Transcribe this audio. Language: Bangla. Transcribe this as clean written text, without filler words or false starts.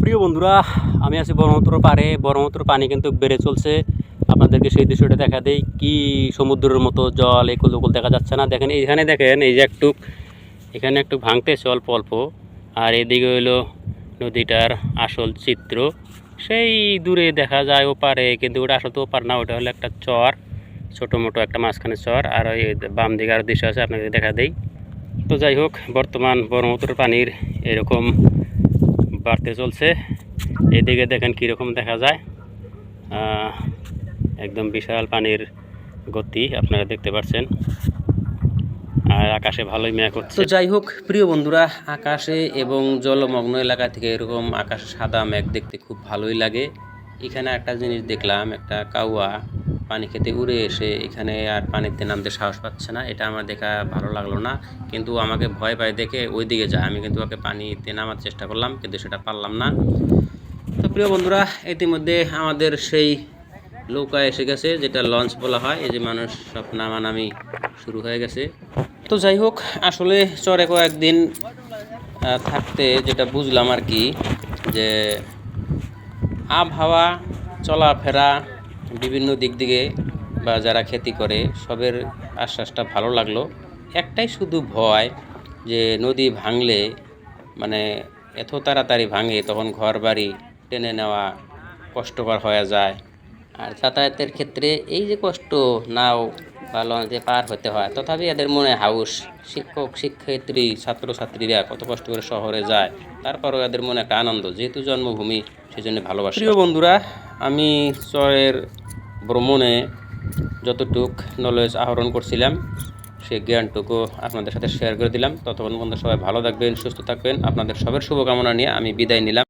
প্রিয় বন্ধুরা, আমি আছি ব্রহ্মপুত্র পাড়ে। ব্রহ্মপুত্র পানি কিন্তু বেড়ে চলছে। আপনাদেরকে সেই দৃশ্যটা দেখা দেই। কি সমুদ্রের মতো জল একুল ওকুল দেখা যাচ্ছে না? দেখেন এইখানে, দেখেন এই যে একটু, এখানে একটু ভাঙতেছে অল্প অল্প। আর এদিকে হইলো নদীটার আসল চিত্র। সেই দূরে দেখা যায় ওপারে, কিন্তু ওটা আসলে তো ওপার না, ওটা হলো একটা চর, ছোটো মোটো একটা মাঝখানে চর। আর ওই বাম দিকে আরও দৃশ্য আছে, আপনাকে দেখা দেই। তো যাই হোক, বর্তমান ব্রহ্মপুত্র পানির এরকম বাড়তে চলছে। এদিকে দেখেন কীরকম দেখা যায়, একদম বিশাল পানির গতি আপনারা দেখতে পাচ্ছেন। আর আকাশে ভালোই মেঘ হচ্ছে। তো যাই হোক প্রিয় বন্ধুরা, আকাশে এবং জলমগ্ন এলাকা থেকে এরকম আকাশে সাদা মেঘ দেখতে খুব ভালোই লাগে। এখানে একটা জিনিস দেখলাম, একটা কাউয়া পানি খেতে উড়ে এসে এখানে আর পানিতে নামতে সাহস পাচ্ছে না। এটা আমার দেখা ভালো লাগলো না, কিন্তু আমাকে ভয় পায় দেখে ওই দিকে যায়। আমি কিন্তু ওকে পানিতে নামার চেষ্টা করলাম, কিন্তু সেটা পারলাম না। তো প্রিয় বন্ধুরা, ইতিমধ্যে আমাদের সেই নৌকা এসে গেছে, যেটা লঞ্চ বলা হয়। এই যে মানুষ সব নামানামি শুরু হয়ে গেছে। তো যাই হোক, আসলে চরে কয়েকদিন থাকতে যেটা বুঝলাম আর কি, যে আবহাওয়া, চলাফেরা, বিভিন্ন দিক দিকে বা যারা খেতি করে সবের আশ্বাসটা ভালো লাগলো। একটাই শুধু ভয়, যে নদী ভাঙলে, মানে এত তাড়াতাড়ি ভাঙে, তখন ঘর বাড়ি টেনে নেওয়া কষ্টকর হয়ে যায়। আর যাতায়াতের ক্ষেত্রে এই যে কষ্ট, নাও বা লঞ্চে পার হতে হয়, তথাপি এদের মনে হাউস। শিক্ষক শিক্ষয়িত্রী ছাত্রছাত্রীরা কত কষ্ট করে শহরে যায়, তারপরেও এদের মনে একটা আনন্দ, যেহেতু জন্মভূমি সেই জন্য ভালোবাসা। প্রিয় বন্ধুরা, আমি চরের ভ্রমণে যতটুক নলেজ আহরণ করছিলাম, সেই জ্ঞানটুকু আপনাদের সাথে শেয়ার করে দিলাম। ততক্ষণ পর্যন্ত সবাই ভালো থাকবেন, সুস্থ থাকবেন। আপনাদের সবার শুভকামনা নিয়ে আমি বিদায় নিলাম।